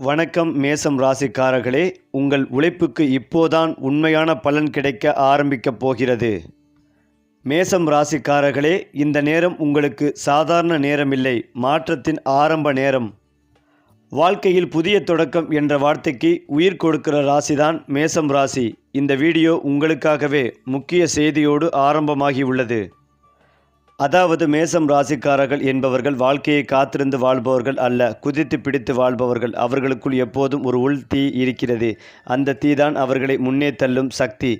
வணக்கம் மேசம் ராசிக்காரர்களே, உங்கள் உழைப்புக்கு இப்போதான் உண்மையான பலன் கிடைக்க ஆரம்பிக்கப் போகிறது. மேசம் ராசிக்காரர்களே, இந்த நேரம் உங்களுக்கு சாதாரண நேரமில்லை, மாற்றத்தின் ஆரம்ப நேரம். வாழ்க்கையில் புதிய தொடக்கம் என்ற வார்த்தைக்கு உயிர் கொடுக்கிற ராசிதான் மேசம் ராசி. இந்த வீடியோ உங்களுக்காகவே முக்கிய செய்தியோடு ஆரம்பமாகி உள்ளது. அதாவது மேசம் ராசிக்காரர்கள் என்பவர்கள் வாழ்க்கையை காத்திருந்து வாழ்பவர்கள் அல்ல, குதித்து பிடித்து வாழ்பவர்கள். அவர்களுக்குள் எப்போதும் ஒரு உள் தீ இருக்கிறது. அந்த தீ தான் அவர்களை முன்னே தள்ளும் சக்தி.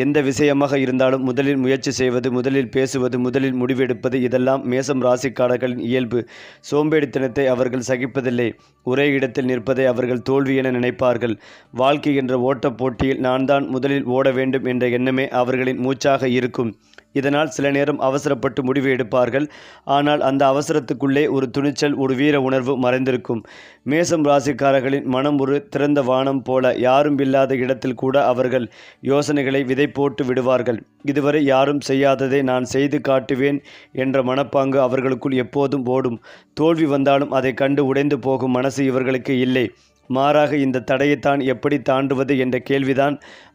எந்த விஷயமாக இருந்தாலும் முதலில் முயற்சி செய்வது, முதலில் பேசுவது, முதலில் முடிவெடுப்பது, இதெல்லாம் மேசம் ராசிக்காரர்களின் இயல்பு. சோம்பேறித்தனத்தை அவர்கள் சகிப்பதில்லை. ஒரே இடத்தில் நிற்பதை அவர்கள் தோல்வி என நினைப்பார்கள். வாழ்க்கை என்ற ஓட்டப் போட்டியில் நான் தான் முதலில் ஓட வேண்டும் என்ற எண்ணமே அவர்களின் மூச்சாக இருக்கும். இதனால் சில நேரம் அவசரப்பட்டு முடிவு எடுப்பார்கள். ஆனால் அந்த அவசரத்துக்குள்ளே ஒரு துணிச்சல், ஒரு வீர உணர்வு மறைந்திருக்கும். மேசம் ராசிக்காரர்களின் மனம் ஒரு திறந்த வானம் போல. யாரும் இல்லாத இடத்தில் கூட அவர்கள் யோசனைகளை விதை போட்டு விடுவார்கள். இதுவரை யாரும் செய்யாததை நான் செய்து காட்டுவேன் என்ற மனப்பாங்கு அவர்களுக்குள் எப்போதும் ஓடும். தோல்வி வந்தாலும் அதை கண்டு உடைந்து போகும் மனசு இவர்களுக்கு இல்லை. மாறாக இந்த தடையைத்தான் எப்படி தாண்டுவது என்ற கேள்விதான்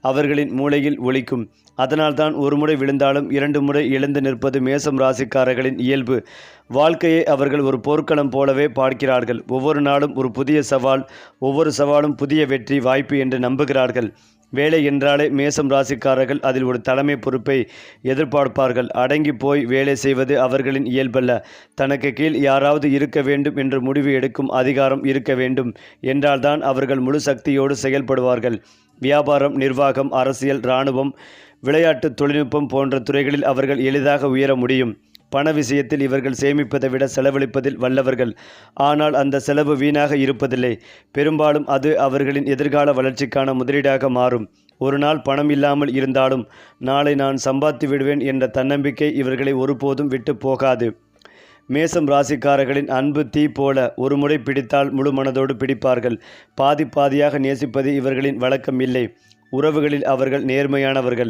அவர்களின் மூளையில் ஒலிக்கும். அதனால்தான் ஒரு முறை விழுந்தாலும் 2 முறை எழுந்து நிற்பது மேசம் ராசிக்காரர்களின் இயல்பு. வாழ்க்கையை அவர்கள் ஒரு போர்க்களம் போலவே பார்க்கிறார்கள். ஒவ்வொரு நாளும் ஒரு புதிய சவால், ஒவ்வொரு சவாலும் புதிய வெற்றி வாய்ப்பு என்று நம்புகிறார்கள். வேலை என்றாலே மேசம் ராசிக்காரர்கள் அதில் ஒரு தலைமை பொறுப்பை எதிர்பார்ப்பார்கள். அடங்கி போய் வேலை செய்வது அவர்களின் இயல்பல்ல. தனக்கு கீழ் யாராவது இருக்க வேண்டும் என்று முடிவு எடுக்கும் அதிகாரம் இருக்க வேண்டும் என்றால்தான் அவர்கள் முழு சக்தியோடு செயல்படுவார்கள். வியாபாரம், நிர்வாகம், அரசியல், இராணுவம், விளையாட்டு, தொழில்நுட்பம் போன்ற துறைகளில் அவர்கள் எளிதாக உயர முடியும். பண விஷயத்தில் இவர்கள் சேமிப்பதை விட செலவழிப்பதில் வல்லவர்கள். ஆனால் அந்த செலவு வீணாக இருப்பதில்லை. பெரும்பாலும் அது அவர்களின் எதிர்கால வளர்ச்சிக்கான முதலீடாக மாறும். ஒரு நாள் பணம் இல்லாமல் இருந்தாலும் நாளை நான் சம்பாதித்து விடுவேன் என்ற தன்னம்பிக்கை இவர்களை ஒருபோதும் விட்டு போகாது. மேசம் ராசிக்காரர்களின் அன்பு தீ போல. ஒரு முறை பிடித்தால் முழு மனதோடு பிடிப்பார்கள். பாதி பாதியாக நேசிப்பது இவர்களின் வழக்கம் இல்லை. உறவுகளில் அவர்கள் நேர்மையானவர்கள்.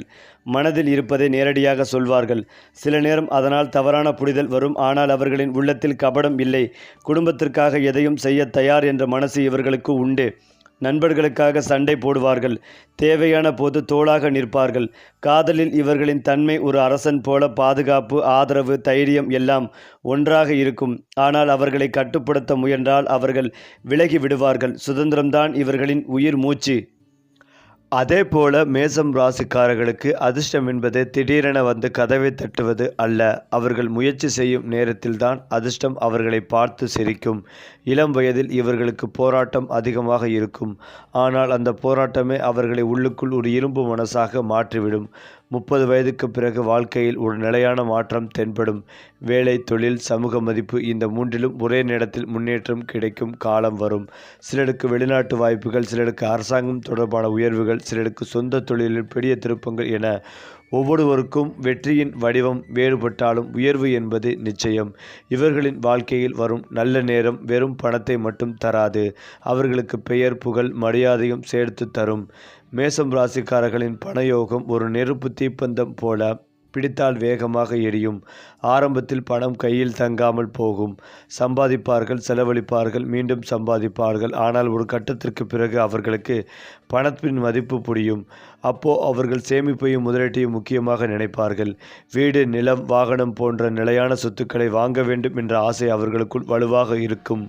மனதில் இருப்பதை நேரடியாக சொல்வார்கள். சில நேரம் அதனால் தவறான புரிதல் வரும். ஆனால் அவர்களின் உள்ளத்தில் கபடம் இல்லை. குடும்பத்திற்காக எதையும் செய்ய தயார் என்ற மனசு இவர்களுக்கு உண்டு. நண்பர்களுக்காக சண்டை போடுவார்கள். தேவையான போது தோளாக நிற்பார்கள். காதலில் இவர்களின் தன்மை ஒரு அரசன் போல. பாதுகாப்பு, ஆதரவு, தைரியம் எல்லாம் ஒன்றாக இருக்கும். ஆனால் அவர்களை கட்டுப்படுத்த முயன்றால் அவர்கள் விலகி விடுவார்கள். சுதந்திரம்தான் இவர்களின் உயிர் மூச்சு. அதே போல மேசம் ராசிக்காரர்களுக்கு அதிர்ஷ்டம் என்பது திடீரென வந்து கதவை தட்டுவது அல்ல. அவர்கள் முயற்சி செய்யும் நேரத்தில்தான் அதிர்ஷ்டம் அவர்களை பார்த்து சிரிக்கும். இளம் வயதில் இவர்களுக்கு போராட்டம் அதிகமாக இருக்கும். ஆனால் அந்த போராட்டமே அவர்களை உள்ளுக்குள் ஒரு இரும்பு மனசாக மாற்றிவிடும். 30 வயதுக்கு பிறகு வாழ்க்கையில் ஒரு நிலையான மாற்றம் தென்படும். வேலை, தொழில், சமூக மதிப்பு, இந்த மூன்றிலும் ஒரே நேரத்தில் முன்னேற்றம் கிடைக்கும் காலம் வரும். சிலருக்கு வெளிநாட்டு வாய்ப்புகள், சிலருக்கு அரசாங்கம் தொடர்பான உயர்வுகள், சிலருக்கு சொந்த தொழிலில் பெரிய திருப்பங்கள் என ஒவ்வொருவருக்கும் வெற்றியின் வடிவம் வேறுபட்டாலும் உயர்வு என்பது நிச்சயம். இவர்களின் வாழ்க்கையில் வரும் நல்ல நேரம் வெறும் பணத்தை மட்டும் தராது. அவர்களுக்கு பெயர், புகழ், மரியாதையும் சேர்த்து தரும். மேசம் ராசிக்காரர்களின் பணயோகம் ஒரு நெருப்பு தீப்பந்தம் போல. பிடித்தால் வேகமாக எரியும். ஆரம்பத்தில் பணம் கையில் தங்காமல் போகும். சம்பாதிப்பார்கள், செலவழிப்பார்கள், மீண்டும் சம்பாதிப்பார்கள். ஆனால் ஒரு கட்டத்திற்கு பிறகு அவர்களுக்கு பணத்தின் மதிப்பு புரியும். அப்போ அவர்கள் சேமிப்பையும் முதலீட்டையும் முக்கியமாக நினைப்பார்கள். வீடு, நிலம், வாகனம் போன்ற நிலையான சொத்துக்களை வாங்க வேண்டும் என்ற ஆசை அவர்களுக்குள் வலுவாக இருக்கும்.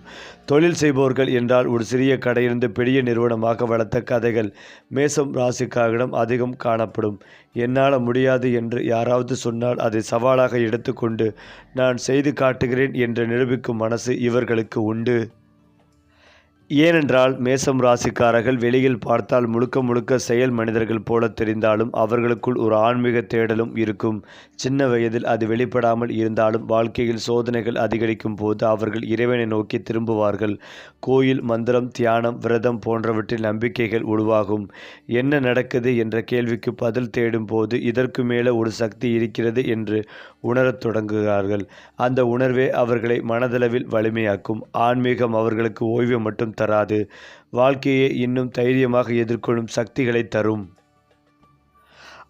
தொழில் செய்பவர்கள் என்றால் ஒரு சிறிய கடையிலிருந்து பெரிய நிறுவனமாக வளர்த்த கதைகள் மேசம் ராசிக்காரர்களிடம் அதிகம் காணப்படும். என்னால் முடியாது என்று யாராவது சொன்னால் அதை சவாலாக எடுத்துக்கொண்டு நான் செய்து காட்டுகிறேன் என்று நிரூபிக்கும் மனசு இவர்களுக்கு உண்டு. ஏனென்றால் மேசம் ராசிக்காரர்கள் வெளியில் பார்த்தால் முழுக்க முழுக்க செயல் மனிதர்கள் போல தெரிந்தாலும் அவர்களுக்குள் ஒரு ஆன்மீக தேடலும் இருக்கும். சின்ன வயதில் அது வெளிப்படாமல் இருந்தாலும் வாழ்க்கையில் சோதனைகள் அதிகரிக்கும் போது அவர்கள் இறைவனை நோக்கி திரும்புவார்கள். கோயில், மந்திரம், தியானம், விரதம் போன்றவற்றில் நம்பிக்கைகள் உருவாகும். என்ன நடக்குது என்ற கேள்விக்கு பதில் தேடும் போது இதற்கு மேலே ஒரு சக்தி இருக்கிறது என்று உணரத் தொடங்குகிறார்கள். அந்த உணர்வே அவர்களை மனதளவில் வலிமையாக்கும். ஆன்மீகம் அவர்களுக்கு ஓய்வு மட்டும் தராது, வாழ்க்கையை இன்னும் தைரியமாக எதிர்கொள்ளும் சக்திகளை தரும்.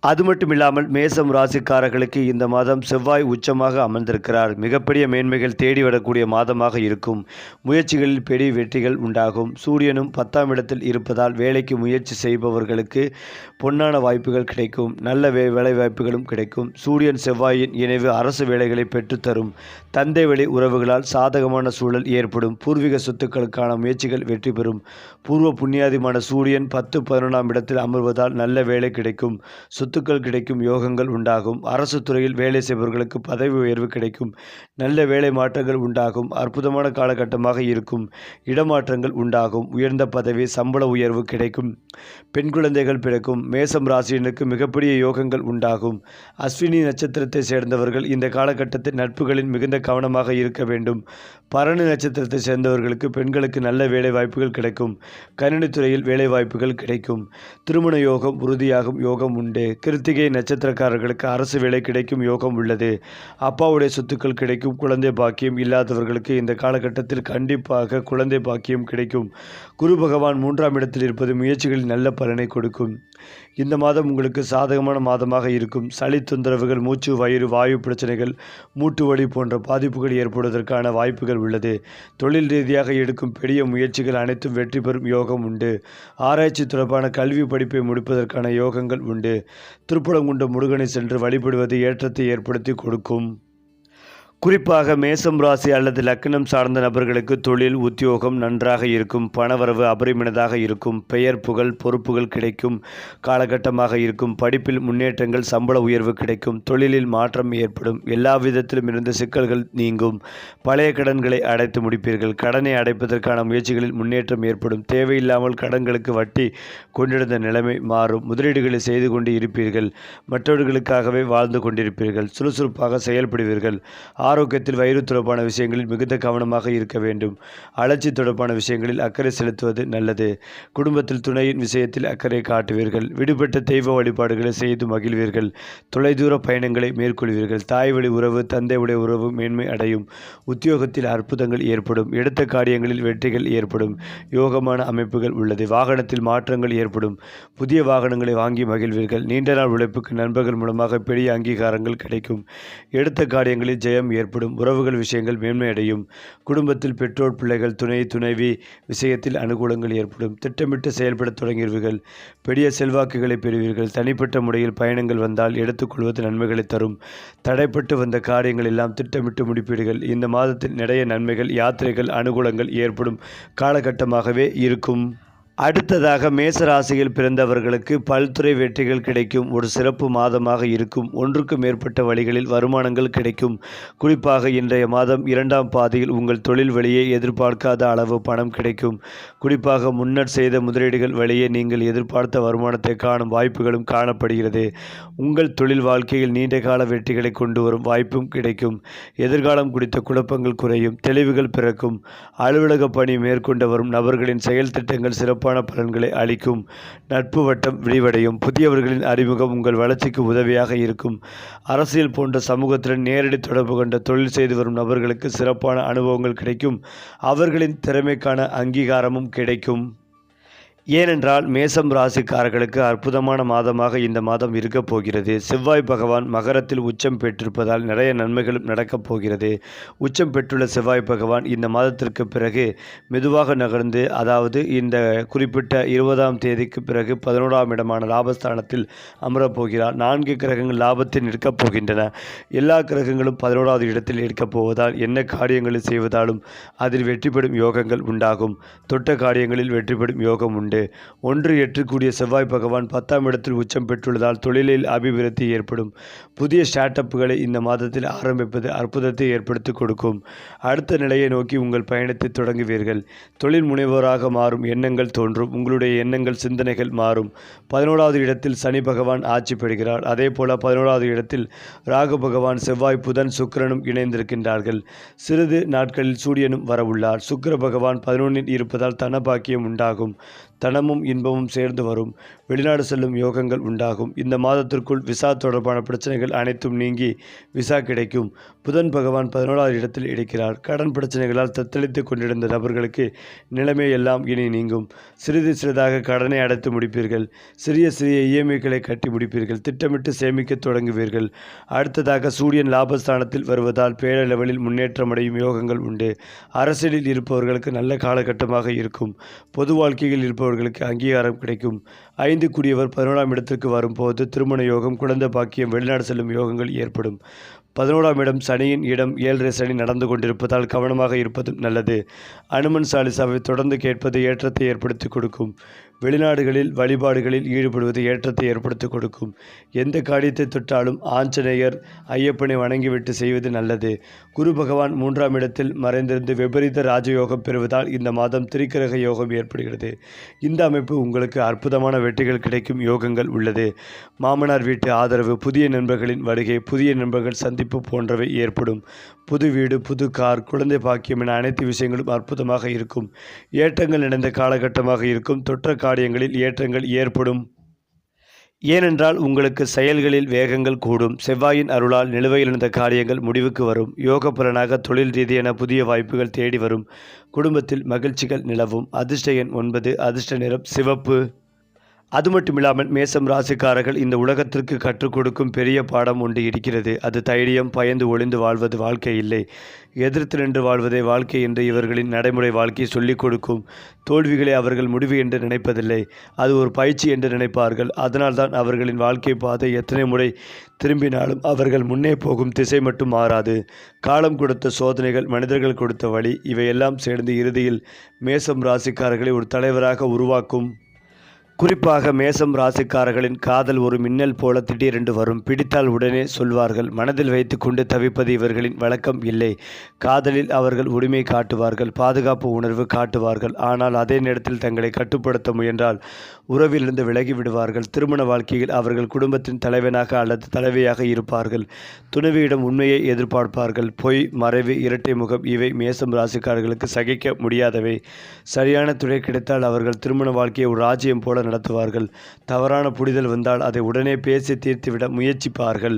அது மட்டும் இல்லாமல் மேசம் ராசிக்காரர்களுக்கு இந்த மாதம் செவ்வாய் உச்சமாக அமர்ந்திருக்கிறார். மிகப்பெரிய மேன்மைகள் தேடி வரக்கூடிய மாதமாக இருக்கும். முயற்சிகளில் பெரிய வெற்றிகள் உண்டாகும். சூரியனும் 10ஆம் இடத்தில் இருப்பதால் வேலைக்கு முயற்சி செய்பவர்களுக்கு பொன்னான வாய்ப்புகள் கிடைக்கும். நல்ல வேலை வாய்ப்புகளும் கிடைக்கும். சூரியன் செவ்வாயின் இணைவு அரசு வேலைகளை பெற்றுத்தரும். தந்தை வழி உறவுகளால் சாதகமான சூழல் ஏற்படும். பூர்வீக சொத்துக்களுக்கான முயற்சிகள் வெற்றி பெறும். பூர்வ புண்ணியாதிமான சூரியன் 10, 11ஆம் இடத்தில் அமர்வதால் நல்ல வேலை கிடைக்கும். சொத்துக்கள் கிடைக்கும் யோகங்கள் உண்டாகும். அரசு துறையில் வேலை செய்பவர்களுக்கு பதவி உயர்வு கிடைக்கும். நல்ல வேலை மாற்றங்கள் உண்டாகும். அற்புதமான காலகட்டமாக இருக்கும். இடமாற்றங்கள் உண்டாகும். உயர்ந்த பதவி, சம்பள உயர்வு கிடைக்கும். பெண் குழந்தைகள் பிறக்கும். மேசம் ராசியினருக்கு மிகப்பெரிய யோகங்கள் உண்டாகும். அஸ்வினி நட்சத்திரத்தை சேர்ந்தவர்கள் இந்த காலகட்டத்தில் நட்புகளில் மிகுந்த கவனமாக இருக்க வேண்டும். பரணி நட்சத்திரத்தை சேர்ந்தவர்களுக்கு பெண்களுக்கு நல்ல வேலை வாய்ப்புகள் கிடைக்கும். கணினித்துறையில் வேலை வாய்ப்புகள் கிடைக்கும். திருமண யோகம் உறுதியாகும் யோகம் உண்டு. கிருத்திகை நட்சத்திரக்காரர்களுக்கு அரசு வேலை கிடைக்கும் யோகம் உள்ளது. அப்பாவுடைய சொத்துக்கள் கிடைக்கும். குழந்தை பாக்கியம் இல்லாதவர்களுக்கு இந்த காலகட்டத்தில் கண்டிப்பாக குழந்தை பாக்கியம் கிடைக்கும். குரு பகவான் 3ஆம் இடத்தில் இருப்பது முயற்சிகளில் நல்ல பலனை கொடுக்கும். இந்த மாதம் உங்களுக்கு சாதகமான மாதமாக இருக்கும். சளி தொந்தரவுகள், மூச்சு, வயிறு, வாயு பிரச்சனைகள், மூட்டு வலி போன்ற பாதிப்புகள் ஏற்படுவதற்கான வாய்ப்புகள் உள்ளது. தொழில் ரீதியாக எடுக்கும் பெரிய முயற்சிகள் அனைத்தும் வெற்றி பெறும் யோகம் உண்டு. ஆராய்ச்சி தொடர்பான கல்வி படிப்பை முடிப்பதற்கான யோகங்கள் உண்டு. திருப்பரங்குன்றம் முருகனை சென்று வழிபடுவது ஏற்றத்தை ஏற்படுத்தி கொடுக்கும். குறிப்பாக மேசம் ராசி அல்லது லக்னம் சார்ந்த நபர்களுக்கு தொழில், உத்தியோகம் நன்றாக இருக்கும். பணவரவு அபரிமிதமாக இருக்கும். பெயர், புகழ், பொறுப்புகள் கிடைக்கும் காலகட்டமாக இருக்கும். படிப்பில் முன்னேற்றங்கள், சம்பள உயர்வு கிடைக்கும். தொழிலில் மாற்றம் ஏற்படும். எல்லா விதத்திலும் இருந்த சிக்கல்கள் நீங்கும். பழைய கடன்களை அடைத்து முடிப்பீர்கள். கடனை அடைப்பதற்கான முயற்சிகளில் முன்னேற்றம் ஏற்படும். தேவையில்லாமல் கடன்களுக்கு வட்டி கொண்டிருந்த நிலைமை மாறும். முதலீடுகளை செய்து கொண்டு இருப்பீர்கள். மற்றவர்களுக்காகவே வாழ்ந்து கொண்டிருப்பீர்கள். சுறுசுறுப்பாக செயல்படுவீர்கள். ஆரோக்கியத்தில் வயிறு தொடர்பான விஷயங்களில் மிகுந்த கவனமாக இருக்க வேண்டும். அலர்ச்சி தொடர்பான விஷயங்களில் அக்கறை செலுத்துவது நல்லது. குடும்பத்தில் துணையின் விஷயத்தில் அக்கறை காட்டுவீர்கள். விடுபட்ட தெய்வ வழிபாடுகளை செய்து மகிழ்வீர்கள். தொலைதூர பயணங்களை மேற்கொள்வீர்கள். தாய் வழி உறவு, தந்தையுடைய உறவு மேன்மை அடையும். உத்தியோகத்தில் அற்புதங்கள் ஏற்படும். எடுத்த காரியங்களில் வெற்றிகள் ஏற்படும். யோகமான அமைப்புகள் உள்ளது. வாகனத்தில் மாற்றங்கள் ஏற்படும். புதிய வாகனங்களை வாங்கி மகிழ்வீர்கள். நீண்ட நாள் உழைப்புக்கு நண்பர்கள் மூலமாக பெரிய அங்கீகாரங்கள் கிடைக்கும். எடுத்த காரியங்களில் ஜெயம் ஏற்படும். உறவுகள் விஷயங்கள் மேன்மையடையும். குடும்பத்தில் பெற்றோர், பிள்ளைகள், துணைவி விஷயத்தில் அனுகூலங்கள் ஏற்படும். திட்டமிட்டு செயல்பட தொடங்குவீர்கள். பெரிய செல்வாக்குகளை பெறுவீர்கள். தனிப்பட்ட முறையில் பயணங்கள் வந்தால் எடுத்துக்கொள்வது நன்மைகளை தரும். தடைப்பட்டு வந்த காரியங்கள் எல்லாம் திட்டமிட்டு முடிப்பீர்கள். இந்த மாதத்தில் நிறைய நன்மைகள், யாத்திரைகள், அனுகூலங்கள் ஏற்படும் காலகட்டமாகவே இருக்கும். அடுத்ததாக மேசராசியில் பிறந்தவர்களுக்கு பல்துறை வெற்றிகள் கிடைக்கும். ஒரு சிறப்பு மாதமாக இருக்கும். ஒன்றுக்கு மேற்பட்ட வழிகளில் வருமானங்கள் கிடைக்கும். குறிப்பாக இன்றைய மாதம் 2ஆம் பாதியில் உங்கள் தொழில் வழியே எதிர்பார்க்காத அளவு பணம் கிடைக்கும். குறிப்பாக முன்னர் செய்த முதலீடுகள் வழியே நீங்கள் எதிர்பார்த்த வருமானத்தை காணும் வாய்ப்புகளும் காணப்படுகிறது. உங்கள் தொழில் வாழ்க்கையில் நீண்டகால வெற்றிகளை கொண்டு வரும் வாய்ப்பும் கிடைக்கும். எதிர்காலம் குறித்த குழப்பங்கள் குறையும். தெளிவுகள் பிறக்கும். அலுவலக பணி மேற்கொண்டு வரும் நபர்களின் செயல் திட்டங்கள் சிறப்பான பலன்களை அளிக்கும். நட்பு வட்டம் விரிவடையும். புதியவர்களின் அறிமுகம் உங்கள் வளர்ச்சிக்கு உதவியாக இருக்கும். அரசியல் போன்ற சமூகத்துடன் நேரடி தொடர்பு கொண்ட தொழில் செய்து வரும் நபர்களுக்கு சிறப்பான அனுபவங்கள் கிடைக்கும். அவர்களின் திறமைக்கான அங்கீகாரமும் கிடைக்கும். ஏனென்றால் மேசம் ராசிக்காரர்களுக்கு அற்புதமான மாதமாக இந்த மாதம் இருக்கப் போகிறது. செவ்வாய் பகவான் மகரத்தில் உச்சம் பெற்றிருப்பதால் நிறைய நன்மைகளும் நடக்கப் போகிறது. உச்சம் பெற்றுள்ள செவ்வாய் பகவான் இந்த மாதத்திற்கு பிறகு மெதுவாக நகர்ந்து, அதாவது இந்த குறிப்பிட்ட 20ஆம் தேதிக்கு பிறகு 11ஆம் இடமான லாபஸ்தானத்தில் அமரப்போகிறார். 4 கிரகங்கள் லாபத்தில் நிற்கப் போகின்றன. எல்லா கிரகங்களும் 11ஆவது இடத்தில் இருக்கப் போவதால் என்ன காரியங்களை செய்வதாலும் அதில் வெற்றி பெறும் யோகங்கள் உண்டாகும். தொட்ட காரியங்களில் வெற்றி பெறும் யோகம் உண்டு. 1 கூடிய செவ்வாய் பகவான் 10ஆம் இடத்தில் உச்சம் பெற்றுள்ளதால் தொழிலில் அபிவிருத்தி ஏற்படும். புதிய ஸ்டார்ட் அப்புகளை இந்த மாதத்தில் ஆரம்பிப்பது அற்புதத்தை ஏற்படுத்தி கொடுக்கும். அடுத்த நிலையை நோக்கி உங்கள் பயணத்தை தொடங்குவீர்கள். தொழில் முனைவோராக மாறும் எண்ணங்கள் தோன்றும். உங்களுடைய எண்ணங்கள், சிந்தனைகள் மாறும். 11ஆவது இடத்தில் சனி பகவான் ஆட்சி பெறுகிறார். அதே போல 11ஆவது இடத்தில் ராகு பகவான், செவ்வாய், புதன், சுக்கிரனும் இணைந்திருக்கின்றார்கள். சிறிது நாட்களில் சூரியனும் வரவுள்ளார். சுக்கிர பகவான் 11இல் இருப்பதால் தனபாக்கியம் உண்டாகும். தனமும் இன்பமும் சேர்ந்து வரும். வெளிநாடு செல்லும் யோகங்கள் உண்டாகும். இந்த மாதத்திற்குள் விசா தொடர்பான பிரச்சனைகள் அனைத்தும் நீங்கி விசா கிடைக்கும். புதன் பகவான் 11வது இடத்தில் இருக்கிறார். கடன் பிரச்சனைகளால் தத்தளித்து கொண்டிருந்த நபர்களுக்கு நிலைமை எல்லாம் இனி நீங்கும். சிறிது சிறிதாக கடனை அடைத்து முடிப்பீர்கள். சிறிய சிறிய இஎம்ஐக்களை கட்டி முடிப்பீர்கள். திட்டமிட்டு சேமிக்க தொடங்குவீர்கள். அடுத்ததாக சூரியன் லாபஸ்தானத்தில் வருவதால் பேரளவில் முன்னேற்றமடையும் யோகங்கள் உண்டு. அரசியலில் இருப்பவர்களுக்கு நல்ல காலகட்டமாக இருக்கும். பொது வாழ்க்கையில் இருப்பவர்களுக்கு அங்கீகாரம் கிடைக்கும். 5 11ஆம் இடத்திற்கு வரும்போது திருமண யோகம், குழந்தை பாக்கியம், வெளிநாடு செல்லும் யோகங்கள் ஏற்படும். 11ஆம் இடம் சனியின் இடம். 7.5 சனி நடந்து கொண்டிருப்பதால் கவனமாக இருப்பதும் நல்லது. அனுமன் சாலிசாவை தொடர்ந்து கேட்பது ஏற்றத்தை ஏற்படுத்தி கொடுக்கும். வெளிநாடுகளில் வழிபாடுகளில் ஈடுபடுவது ஏற்றத்தை ஏற்படுத்தி கொடுக்கும். எந்த காரியத்தை தொட்டாலும் ஆஞ்சநேயர் ஐயப்பனை வணங்கிவிட்டு செய்வது நல்லது. குரு பகவான் 3ஆம் இடத்தில் மறைந்திருந்து விபரீத ராஜயோகம் பெறுவதால் இந்த மாதம் திரிக்கிரக யோகம் ஏற்படுகிறது. இந்த அமைப்பு உங்களுக்கு அற்புதமான வெற்றிகள் கிடைக்கும் யோகங்கள் உள்ளது. மாமனார் வீட்டு ஆதரவு, புதிய நண்பர்களின் வருகை, புதிய நண்பர்கள் சந்திப்பு போன்றவை ஏற்படும். புது வீடு, புது கார், குழந்தை பாக்கியம் என அனைத்து விஷயங்களும் அற்புதமாக இருக்கும். ஏற்றங்கள் நிறைந்த காலகட்டமாக இருக்கும். தொற்ற காரியங்களில் ஏற்றங்கள் ஏற்படும். ஏனென்றால் உங்களுக்கு செயல்களில் வேகங்கள் கூடும். செவ்வாயின் அருளால் நிலுவையில் இருந்த காரியங்கள் முடிவுக்கு வரும். யோக பலனாக தொழில் ரீதியான புதிய வாய்ப்புகள் தேடி வரும். குடும்பத்தில் மகிழ்ச்சிகள் நிலவும். அதிர்ஷ்ட எண் 9. அதிர்ஷ்ட நிறம் சிவப்பு. அது மட்டுமில்லாமல் மேசம் ராசிக்காரர்கள் இந்த உலகத்திற்கு கற்றுக் கொடுக்கும் பெரிய பாடம் ஒன்று இருக்கிறது. அது தைரியம். பயந்து ஒளிந்து வாழ்வது வாழ்க்கை இல்லை, எதிர்த்து நின்று வாழ்வதே வாழ்க்கை என்று இவர்களின் நடைமுறை வாழ்க்கை சொல்லிக் கொடுக்கும். தோல்விகளை அவர்கள் முடிவு என்று நினைப்பதில்லை, அது ஒரு பயிற்சி என்று நினைப்பார்கள். அதனால்தான் அவர்களின் வாழ்க்கை பாதை எத்தனை முறை திரும்பினாலும் அவர்கள் முன்னே போகும் திசை மட்டும் மாறாது. காலம் கொடுத்த சோதனைகள், மனிதர்கள் கொடுத்த வழி, இவையெல்லாம் சேர்ந்து இறுதியில் மேசம் ராசிக்காரர்களை ஒரு தலைவராக உருவாக்கும். குறிப்பாக மேசம் ராசிக்காரர்களின் காதல் ஒரு மின்னல் போல திடீரென்று வரும். பிடித்தால் உடனே சொல்வார்கள். மனதில் வைத்து கொண்டு தவிப்பது இவர்களின் வழக்கம் இல்லை. காதலில் அவர்கள் உரிமை காட்டுவார்கள், பாதுகாப்பு உணர்வு காட்டுவார்கள். ஆனால் அதே நேரத்தில் தங்களை கட்டுப்படுத்த முயன்றால் உறவிலிருந்து விலகி விடுவார்கள். திருமண வாழ்க்கையில் அவர்கள் குடும்பத்தின் தலைவனாக அல்லது தலைவியாக இருப்பார்கள். துணைவியிடம் உண்மையை எதிர்பார்ப்பார்கள். பொய், மறைவு, இரட்டை முகம் இவை மேசம் ராசிக்காரர்களுக்கு சகிக்க முடியாதவை. சரியான துணை கிடைத்தால் அவர்கள் திருமண வாழ்க்கையை ஒரு ராஜ்யம் போல நடத்துவார்கள். தவறான புரிதல் வந்தால் அதை உடனே பேசி தீர்த்துவிட முயற்சிப்பார்கள்.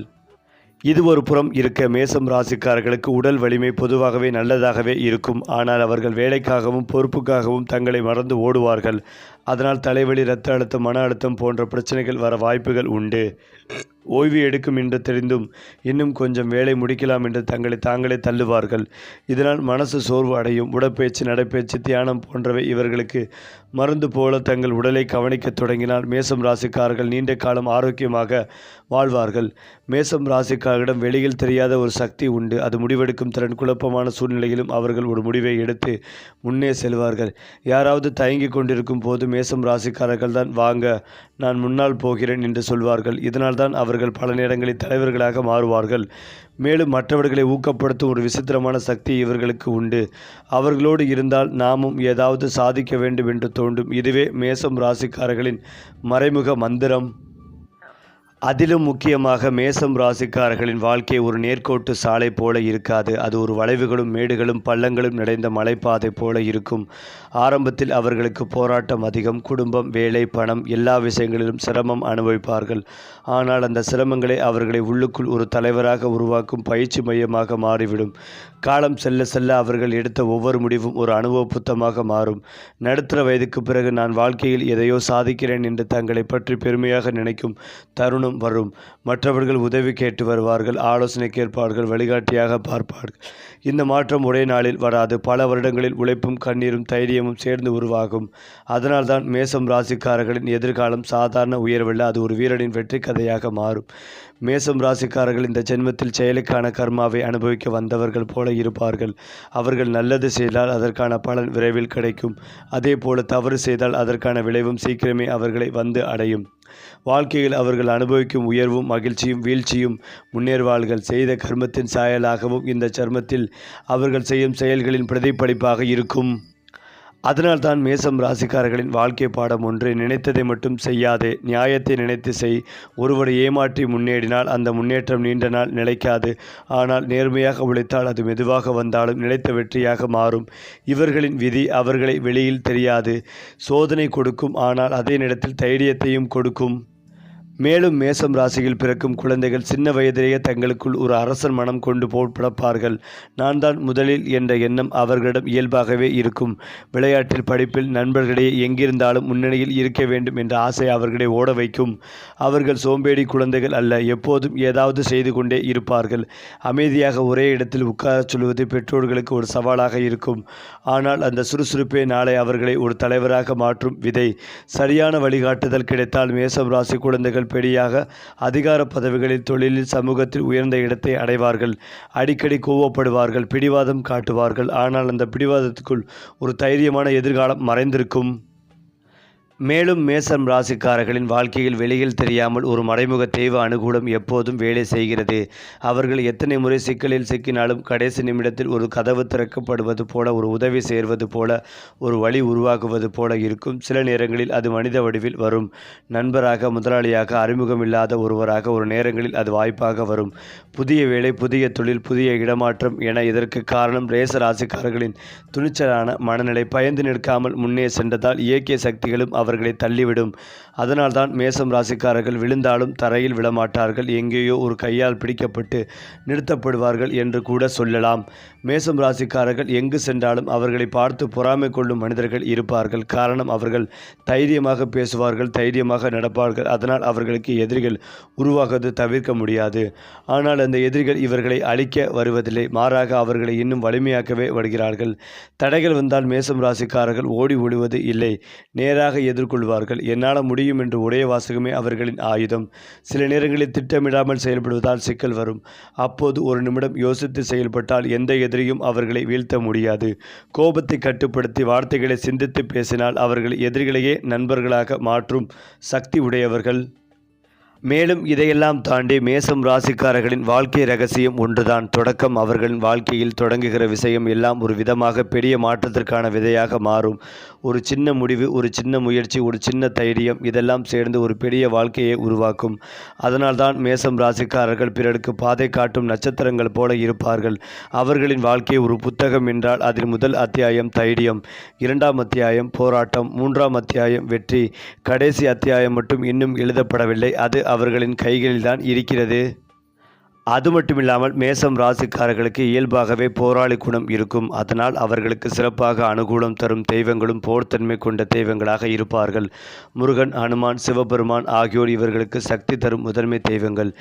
இது ஒரு புறம் இருக்க, மேசம் ராசிக்காரர்களுக்கு உடல் வலிமை பொதுவாகவே நல்லதாகவே இருக்கும். ஆனால் அவர்கள் வேலைக்காகவும் பொறுப்புக்காகவும் தங்களை மறந்து ஓடுவார்கள். அதனால் தலைவலி, இரத்த அழுத்தம், மன அழுத்தம் போன்ற பிரச்சனைகள் வர வாய்ப்புகள் உண்டு. ஓய்வு எடுக்கும் என்று தெரிந்தும் இன்னும் கொஞ்சம் வேலை முடிக்கலாம் என்று தங்களை தாங்களே தள்ளுவார்கள். இதனால் மனசு சோர்வு அடையும். உடற்பயிற்சி, நடைப்பயிற்சி, தியானம் போன்றவை இவர்களுக்கு மருந்து போல தங்கள் உடலை கவனிக்க தொடங்கினால் மேசம் ராசிக்காரர்கள் நீண்ட காலம் ஆரோக்கியமாக வாழ்வார்கள். மேசம் ராசிக்காரர்களிடம் வெளியில் தெரியாத ஒரு சக்தி உண்டு. அது முடிவெடுக்கும் திறன். குழப்பமான சூழ்நிலையிலும் அவர்கள் ஒரு முடிவை எடுத்து முன்னே செல்வார்கள். யாராவது தயங்கி கொண்டிருக்கும் போது மேசம் ராசிக்காரர்கள் தான் வாங்க, நான் முன்னால் போகிறேன் என்று சொல்வார்கள். இதனால் தான் அவர்கள் பல நேரங்களில் தலைவர்களாக மாறுவார்கள். மேலும் மற்றவர்களை ஊக்கப்படுத்தும் ஒரு விசித்திரமான சக்தி இவர்களுக்கு உண்டு. அவர்களோடு இருந்தால் நாமும் ஏதாவது சாதிக்க வேண்டும் என்று தோன்றும். இதுவே மேசம் ராசிக்காரர்களின் மறைமுக மந்திரம். அதிலும் முக்கியமாக மேசம் ராசிக்காரர்களின் வாழ்க்கை ஒரு நேர்கோட்டு சாலை போல இருக்காது. அது ஒரு வளைவுகளும் மேடுகளும் பள்ளங்களும் நிறைந்த மலைப்பாதை போல இருக்கும். ஆரம்பத்தில் அவர்களுக்கு போராட்டம் அதிகம். குடும்பம், வேலை, பணம் எல்லா விஷயங்களிலும் சிரமம் அனுபவிப்பார்கள். ஆனால் அந்த சிரமங்களை அவர்களை உள்ளுக்குள் ஒரு தலைவராக உருவாக்கும் பயிற்சி மையமாக மாறிவிடும். காலம் செல்ல செல்ல அவர்கள் எடுத்த ஒவ்வொரு முடிவும் ஒரு அனுபவ புத்தமாக மாறும். நடுத்தர வயதுக்கு பிறகு நான் வாழ்க்கையில் எதையோ சாதிக்கிறேன் என்று தங்களை பற்றி பெருமையாக நினைக்கும் தருணம் வரும். மற்றவர்கள் உதவி கேட்டு வருவார்கள், ஆலோசனை கேட்பார்கள், வழிகாட்டியாக பார்ப்பார்கள். இந்த மாற்றம் ஒரே நாளில் வராது. பல வருடங்களில் உழைப்பும் கண்ணீரும் தைரியமும் சேர்ந்து உருவாகும். அதனால்தான் மேசம் ராசிக்காரர்களின் எதிர்காலம் சாதாரண உயர்வல்ல, அது ஒரு வீரனின் வெற்றி கதையாக மாறும். மேசம் ராசிக்காரர்கள் இந்த ஜென்மத்தில் செயலுக்கான கர்மாவை அனுபவிக்க வந்தவர்கள் போல இருப்பார்கள். அவர்கள் நல்லது செய்தால் அதற்கான பலன் விரைவில் கிடைக்கும். அதே போல தவறு செய்தால் அதற்கான விளைவும் சீக்கிரமே அவர்களை வந்து அடையும். வாழ்க்கையில் அவர்கள் அனுபவிக்கும் உயர்வும் மகிழ்ச்சியும் வீழ்ச்சியும் முன்னேறுவார்கள். செய்த கர்மத்தின் சாயலாகவும் இந்த சர்மத்தில் அவர்கள் செய்யும் செயல்களின் பிரதிபலிப்பாக இருக்கும். அதனால்தான் மேசம் ராசிக்காரர்களின் வாழ்க்கை பாடம் ஒன்று: நினைத்ததை மட்டும் செய்யாதே, நியாயத்தை நினைத்து செய். ஒருவரை ஏமாற்றி முன்னேறினால் அந்த முன்னேற்றம் நீண்ட நாள் நிலைக்காது. ஆனால் நேர்மையாக உழைத்தால் அது மெதுவாக வந்தாலும் நிலைத்த வெற்றியாக மாறும். இவர்களின் விதி அவர்களை வெளியில் தெரியாது. சோதனை கொடுக்கும், ஆனால் அதே நேரத்தில் தைரியத்தையும் கொடுக்கும். மேலும் மேசம் ராசியில் பிறக்கும் குழந்தைகள் சின்ன வயதிலேயே தங்களுக்குள் ஒரு அரசன் மனம் கொண்டு பிறப்பார்கள். நான் தான் முதலில் என்ற எண்ணம் அவர்களிடம் இயல்பாகவே இருக்கும். விளையாட்டில், படிப்பில், நண்பர்களிடையே எங்கிருந்தாலும் முன்னணியில் இருக்க வேண்டும் என்ற ஆசை அவர்களை ஓட வைக்கும். அவர்கள் சோம்பேறி குழந்தைகள் அல்ல, எப்போதும் ஏதாவது செய்து கொண்டே இருப்பார்கள். அமைதியாக ஒரே இடத்தில் உட்காரச் சொல்வது பெற்றோர்களுக்கு ஒரு சவாலாக இருக்கும். ஆனால் அந்த சுறுசுறுப்பே நாளை அவர்களை ஒரு தலைவராக மாற்றும் விதை. சரியான வழிகாட்டுதல் கிடைத்தால் மேசம் ராசி குழந்தைகள் பெரியாக அதிகார பதவிகளில், தொழிலில், சமூகத்தில் உயர்ந்த இடத்தை அடைவார்கள். அடிக்கடி கோவப்படுவார்கள், பிடிவாதம் காட்டுவார்கள். ஆனால் அந்த பிடிவாதத்துக்குள் ஒரு தைரியமான எதிர்காலம் மறைந்திருக்கும். மேலும் மேசம் ராசிக்காரர்களின் வாழ்க்கையில் வெளியில் தெரியாமல் ஒரு மறைமுக தெய்வ அனுகூலம் எப்போதும் வேலை செய்கிறது. அவர்கள் எத்தனை முறை சிக்கலில் சிக்கினாலும் கடைசி நிமிடத்தில் ஒரு கதவு திறக்கப்படுவது போல, ஒரு உதவி சேர்வது போல, ஒரு வழி உருவாகுவது போல இருக்கும். சில நேரங்களில் அது மனித வடிவில் வரும். நண்பராக, முதலாளியாக, அறிமுகமில்லாத ஒருவராக. ஒரு நேரங்களில் அது வாய்ப்பாக வரும். புதிய வேலை, புதிய தொழில், புதிய இடமாற்றம் என. இதற்கு காரணம் மேச ராசிக்காரர்களின் துணிச்சலான மனநிலை. பயந்து நிற்காமல் முன்னே சென்றதால் இயற்கை சக்திகளும் அவர்களை தள்ளிவிடும். அதனால்தான் மேசம் ராசிக்காரர்கள் விழுந்தாலும் தரையில் விழமாட்டார்கள், எங்கேயோ ஒரு கையால் பிடிக்கப்பட்டு நிறுத்தப்படுவார்கள் என்று கூட சொல்லலாம். மேசம் ராசிக்காரர்கள் எங்கு சென்றாலும் அவர்களை பார்த்து பொறாமை கொள்ளும் மனிதர்கள் இருப்பார்கள். காரணம், அவர்கள் தைரியமாக பேசுவார்கள், தைரியமாக நடப்பார்கள். அதனால் அவர்களுக்கு எதிரிகள் உருவாகுவது தவிர்க்க முடியாது. ஆனால் அந்த எதிரிகள் இவர்களை அழிக்க வருவதில்லை, மாறாக அவர்களை இன்னும் வலிமையாக்கவே வருகிறார்கள். தடைகள் வந்தால் மேசம் ராசிக்காரர்கள் ஓடி ஒளிவது இல்லை, நேராக எதிர்கொள்வார்கள். என்னால் முடியும் என்று ஒரே வாசகமே அவர்களின் ஆயுதம். சில நேரங்களில் திட்டமிடாமல் செயல்படுவதால் சிக்கல் வரும். அப்போது ஒரு நிமிடம் யோசித்து செயல்பட்டால் எந்த எதிரியும் அவர்களை வீழ்த்த முடியாது. கோபத்தை கட்டுப்படுத்தி வார்த்தைகளை சிந்தித்து பேசினால் அவர்கள் எதிரிகளையே நண்பர்களாக மாற்றும் சக்தி உடையவர்கள். மேலும் இதையெல்லாம் தாண்டி மேசம் ராசிக்காரர்களின் வாழ்க்கை ரகசியம் ஒன்றுதான். தொடக்கம். அவர்களின் வாழ்க்கையில் தொடங்குகிற விஷயம் எல்லாம் ஒரு விதமாக பெரிய மாற்றத்திற்கான விதையாக மாறும். ஒரு சின்ன முடிவு, ஒரு சின்ன முயற்சி, ஒரு சின்ன தைரியம், இதெல்லாம் சேர்ந்து ஒரு பெரிய வாழ்க்கையை உருவாக்கும். அதனால்தான் மேசம் ராசிக்காரர்கள் பிறருக்கு பாதை காட்டும் நட்சத்திரங்கள் போல இருப்பார்கள். அவர்களின் வாழ்க்கை ஒரு புத்தகம் என்றால் அதில் முதல் அத்தியாயம் தைரியம், இரண்டாம் அத்தியாயம் போராட்டம், மூன்றாம் அத்தியாயம் வெற்றி, கடைசி அத்தியாயம் மட்டும் இன்னும் எழுதப்படவில்லை. அது அவர்களின் கைகளில்தான் இருக்கிறது. அது மட்டுமில்லாமல் மேசம் ராசிக்காரர்களுக்கு இயல்பாகவே போராளி குணம் இருக்கும். அதனால் அவர்களுக்கு சிறப்பாக அனுகூலம் தரும் தெய்வங்களும் போர்த்தன்மை கொண்ட தெய்வங்களாக இருப்பார்கள். முருகன், ஹனுமான், சிவபெருமான் ஆகியோர் இவர்களுக்கு சக்தி தரும் முதன்மை தெய்வங்கள்.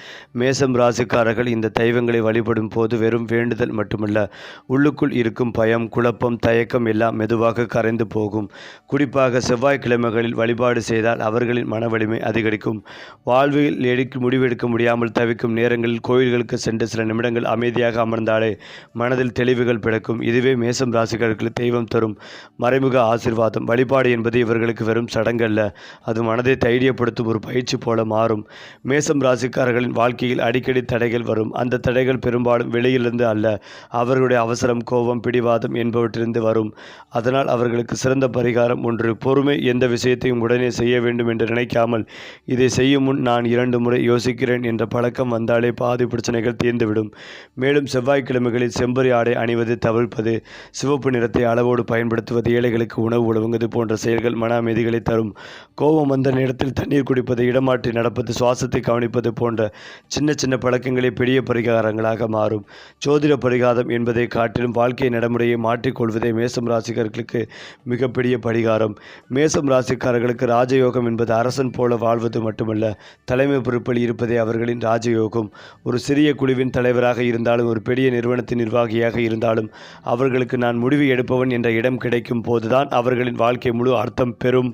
மேசம் ராசிக்காரர்கள் இந்த தெய்வங்களை வழிபடும் போது வெறும் வேண்டுதல் மட்டுமல்ல, உள்ளுக்குள் இருக்கும் பயம், குழப்பம், தயக்கம் எல்லாம் மெதுவாக கரைந்து போகும். குறிப்பாக செவ்வாய்க்கிழமைகளில் வழிபாடு செய்தால் அவர்களின் மன வலிமை அதிகரிக்கும். வாழ்வில் முடிவெடுக்க முடியாமல் தவிக்கும் நேரங்களில் கோயில் சென்று சில நிமிடங்கள் அமைதியாக அமர்ந்தாலே மனதில் தெளிவுகள் பிறக்கும். இதுவே மேசம் ராசிக்காரர்களுக்கு தெய்வம் தரும் மறைமுக ஆசீர்வாதம். வழிபாடு என்பது இவர்களுக்கு வெறும் சடங்கல்ல, அது மனதை தைரியப்படுத்தும் ஒரு பயிற்சி போல மாறும். மேசம் ராசிக்காரர்களின் வாழ்க்கையில் அடிக்கடி தடைகள் வரும். அந்த தடைகள் பெரும்பாலும் வெளியிலிருந்து அல்ல, அவர்களுடைய அவசரம், கோபம், பிடிவாதம் என்பவற்றிலிருந்து வரும். அதனால் அவர்களுக்கு சிறந்த பரிகாரம் ஒன்று: பொறுமை. எந்த விஷயத்தையும் உடனே செய்ய வேண்டும் என்று நினைக்காமல் இதை செய்யும் முன் நான் 2 முறை யோசிக்கிறேன் என்ற பழக்கம் வந்தாலே பாதி பிரச்சனைகள் தீர்ந்துவிடும். மேலும் செவ்வாய்க்கிழமைகளில் செம்பரி ஆடை அணிவது தவிர்ப்பது, சிவப்பு நிறத்தை அளவோடு பயன்படுத்துவது, ஏழைகளுக்கு உணவு வழங்குவது போன்ற செயல்கள் மன அமைதிகளை தரும். கோபம் வந்த நேரத்தில் தண்ணீர் குடிப்பது, இடமாற்றி நடப்பது, சுவாசத்தை கவனிப்பது போன்ற சின்ன சின்ன பழக்கங்களே பெரிய பரிகாரங்களாக மாறும். ஜோதிட பரிகாரம் என்பதை காட்டிலும் வாழ்க்கை நடைமுறையை மாற்றிக்கொள்வதே மேசம் ராசிக்காரர்களுக்கு மிகப்பெரிய பரிகாரம். மேசம் ராசிக்காரர்களுக்கு ராஜயோகம் என்பது அரசன் போல வாழ்வது மட்டுமல்ல, தலைமை பொறுப்பில் இருப்பதே அவர்களின் ராஜயோகம். ஒரு சிறிய குழுவின் தலைவராக இருந்தாலும், ஒரு பெரிய நிறுவனத்தின் நிர்வாகியாக இருந்தாலும், அவர்களுக்கு நான் முடிவு எடுப்பவன் என்ற இடம் கிடைக்கும் போதுதான் அவர்களின் வாழ்க்கை முழு அர்த்தம் பெறும்.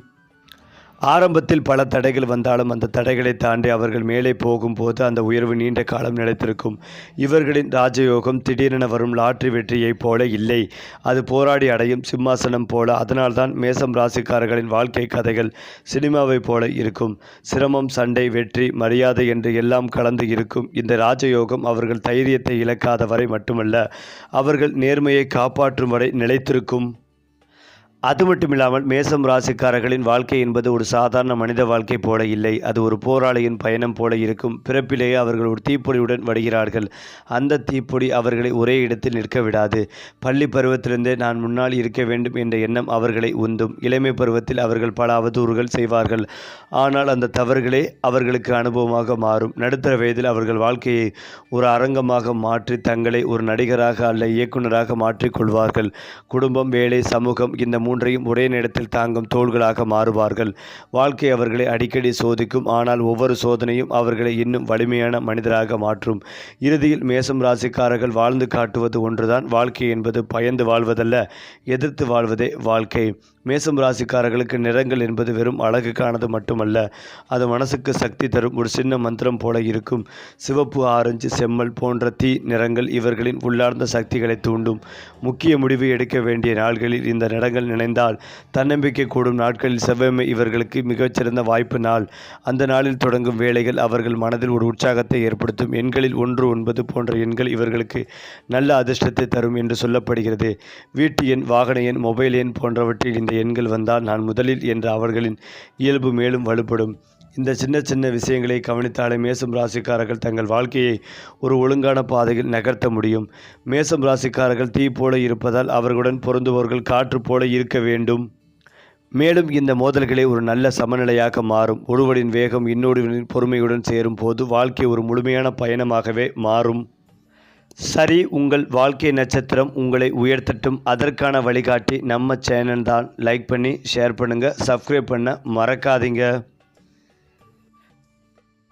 ஆரம்பத்தில் பல தடைகள் வந்தாலும் அந்த தடைகளை தாண்டி அவர்கள் மேலே போகும்போது அந்த உயர்வு நீண்ட காலம் நிலைத்திருக்கும். இவர்களின் ராஜயோகம் திடீரென வரும் லாட்டரி வெற்றியைப் போல இல்லை, அது போராடி அடையும் சிம்மாசனம் போல. அதனால்தான் மேசம் ராசிக்காரர்களின் வாழ்க்கை கதைகள் சினிமாவைப் போல இருக்கும். சிரமம், சண்டை, வெற்றி, மரியாதை என்று எல்லாம் கலந்து இருக்கும். இந்த ராஜயோகம் அவர்கள் தைரியத்தை இழக்காத வரை மட்டுமல்ல, அவர்கள் நேர்மையை காப்பாற்றும் வரை நிலைத்திருக்கும். அது மட்டும் இல்லாமல் மேசம் ராசிக்காரர்களின் வாழ்க்கை என்பது ஒரு சாதாரண மனித வாழ்க்கை போல இல்லை. அது ஒரு போராளியின் பயணம் போல இருக்கும். பிறப்பிலேயே அவர்கள் ஒரு தீப்பொறியுடன் வருகிறார்கள். அந்த தீப்பொறி அவர்களை ஒரே இடத்தில் நிற்க விடாது. பள்ளி பருவத்திலிருந்தே நான் முன்னால் இருக்க வேண்டும் என்ற எண்ணம் அவர்களை உந்தும். இளமை பருவத்தில் அவர்கள் பல அவதூறுகள் செய்வார்கள். ஆனால் அந்த தவறுகளே அவர்களுக்கு அனுபவமாக மாறும். நடுத்தர வயதில் அவர்கள் வாழ்க்கையை ஒரு அரங்கமாக மாற்றி தங்களை ஒரு நடிகராக அல்ல இயக்குநராக மாற்றிக்கொள்வார்கள். குடும்பம், வேலை, சமூகம் இந்த மூன்றையும் ஒரே நேரத்தில் தாங்கும் தோள்களாக மாறுவார்கள். வாழ்க்கை அவர்களை அடிக்கடி சோதிக்கும். ஆனால் ஒவ்வொரு சோதனையும் அவர்களை இன்னும் வலிமையான மனிதராக மாற்றும். இறுதியில் மேசம் ராசிக்காரர்கள் வாழ்ந்து காட்டுவது ஒன்றுதான். வாழ்க்கை என்பது பயந்து வாழ்வதல்ல, எதிர்த்து வாழ்வதே வாழ்க்கை. மேசம் ராசிக்காரர்களுக்கு நிறங்கள் என்பது வெறும் அழகுக்கானது மட்டுமல்ல, அது மனசுக்கு சக்தி தரும் ஒரு சின்ன மந்திரம் போல இருக்கும். சிவப்பு, ஆரஞ்சு, செம்மல் போன்ற தீ நிறங்கள் இவர்களின் உள்ளார்ந்த சக்திகளை தூண்டும். முக்கிய முடிவு எடுக்க வேண்டிய நாள்களில் இந்த நிறங்கள் நினைந்தால் தன்னம்பிக்கை கூடும். நாட்களில் செவ்வாய்மை இவர்களுக்கு மிகச்சிறந்த வாய்ப்பு நாள். அந்த நாளில் தொடங்கும் வேலைகள் அவர்கள் மனதில் ஒரு உற்சாகத்தை ஏற்படுத்தும். எண்களில் 1, 9 போன்ற எண்கள் இவர்களுக்கு நல்ல அதிர்ஷ்டத்தை தரும் என்று சொல்லப்படுகிறது. வீட்டு எண், வாகன எண், மொபைல் எண் போன்றவற்றில் இந்த எண்கள் வந்தால் நான் முதலில் என்ற அவர்களின் இயல்பு மேலும் வலுப்படும். இந்த சின்ன சின்ன விஷயங்களை கவனித்தாலே மேசம் ராசிக்காரர்கள் தங்கள் வாழ்க்கையை ஒரு ஒழுங்கான பாதையில் நகர்த்த முடியும். மேசம் ராசிக்காரர்கள் தீ போல இருப்பதால் அவர்களுடன் பொருந்துபவர்கள் காற்று போல இருக்க வேண்டும். மேலும் இந்த மோதல்களே ஒரு நல்ல சமநிலையாக மாறும். ஒருவரின் வேகம் இன்னொருவரின் பொறுமையுடன் சேரும் போது வாழ்க்கை ஒரு முழுமையான பயணமாகவே மாறும். சரி, உங்கள் வாழ்க்கை நட்சத்திரம் உங்களை உயர்த்தட்டும். அதற்கான வழிகாட்டி நம்ம சேனல் தான். லைக் பண்ணி ஷேர் பண்ணுங்கள், சப்ஸ்கிரைப் பண்ண மறக்காதீங்க.